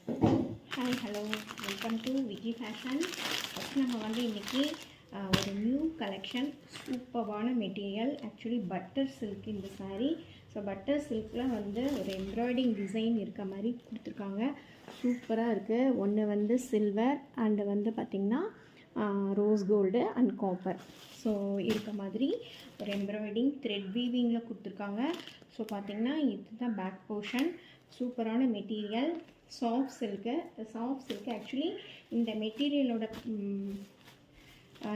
Hi hello welcome to Viji fashion. First நம்ம வந்து இன்றைக்கி ஒரு நியூ கலெக்ஷன், சூப்பரான மெட்டீரியல். ஆக்சுவலி பட்டர் சில்க் இந்த சாரீ. ஸோ பட்டர் சில்கில் வந்து ஒரு எம்ப்ராய்டிங் டிசைன் இருக்க மாதிரி கொடுத்துருக்காங்க. சூப்பராக இருக்குது. ஒன்று வந்து சில்வர் அண்டு வந்து பார்த்திங்கன்னா rose gold and copper so இருக்க மாதிரி ஒரு எம்ப்ராய்டிங் த்ரெட் வீவிங்கில் கொடுத்துருக்காங்க. ஸோ பார்த்திங்கன்னா இதுதான் பேக் போர்ஷன். சூப்பரான மெட்டீரியல், சாஃப்ட் சில்க்கு. ஆக்சுவலி இந்த மெட்டீரியலோட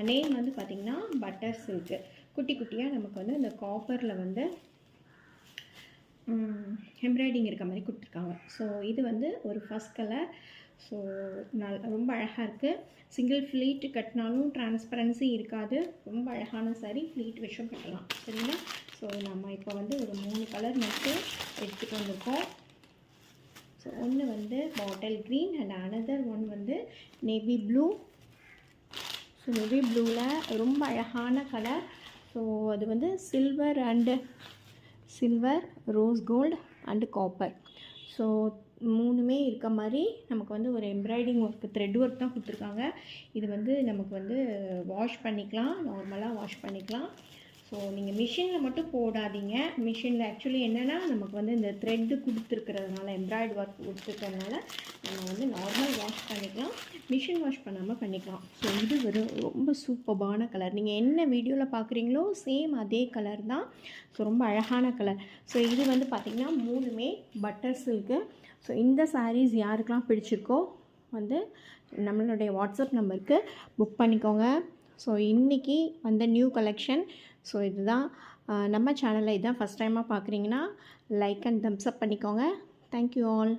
நேம் வந்து பார்த்திங்கன்னா பட்டர் சில்க்கு. குட்டி குட்டியாக நமக்கு வந்து இந்த காப்பரில் வந்து எம்ப்ராய்டிங் இருக்க மாதிரி கொடுத்துருக்காங்க. ஸோ இது வந்து ஒரு ஃபஸ்ட் கலர். ஸோ ரொம்ப அழகாக இருக்குது. சிங்கிள் ஃப்ளீட் கட்டினாலும் டிரான்ஸ்பரன்சி இருக்காது. ரொம்ப அழகான சாரீ. ஃப்ளீட் வச்சும் கட்டலாம், சரிங்களா? ஸோ நம்ம இப்போ வந்து ஒரு 3 கலர் மட்டும் எடுத்துகிட்டு வந்திருக்கோம். ஸோ ஒன்று வந்து bottle green and another one வந்து நேவி ப்ளூ. ஸோ நேவி ப்ளூவில் ரொம்ப அழகான கலர். ஸோ அது வந்து silver, rose gold and copper. So மூணுமே இருக்க மாதிரி நமக்கு வந்து ஒரு எம்ப்ராய்டிங் ஒர்க், த்ரெட் ஒர்க் தான் கொடுத்துருக்காங்க. இது வந்து நமக்கு வந்து வாஷ் பண்ணிக்கலாம், நார்மலாக வாஷ் பண்ணிக்கலாம். ஸோ நீங்கள் மிஷினில் மட்டும் போடாதீங்க. மிஷினில் ஆக்சுவலி என்னென்னா நமக்கு வந்து இந்த த்ரெட்டு கொடுத்துருக்கிறதுனால, எம்ப்ராய்டு ஒர்க் கொடுத்துருக்கிறதுனால நம்ம வந்து நார்மல் வாஷ் பண்ணிக்கலாம், மிஷின் வாஷ் பண்ணாமல் பண்ணிக்கலாம். ஸோ இது ஒரு ரொம்ப சூப்பரான கலர். நீங்கள் என்ன வீடியோவில் பார்க்குறீங்களோ சேம் அதே கலர் தான். ஸோ ரொம்ப அழகான கலர். ஸோ இது வந்து பார்த்திங்கன்னா மூணுமே பட்டர் சில்க்கு. ஸோ இந்த சாரீஸ் யாருக்கெல்லாம் பிடிச்சிருக்கோ வந்து நம்மளுடைய வாட்ஸ்அப் நம்பருக்கு புக் பண்ணிக்கோங்க. ஸோ இன்றைக்கி வந்த நியூ கலெக்ஷன். ஸோ இதுதான் நம்ம சேனலில் இதுதான் ஃபஸ்ட் டைமாக பார்க்குறீங்கன்னா லைக் அண்ட் தம்ஸ் அப் பண்ணிக்கோங்க. Thank you all.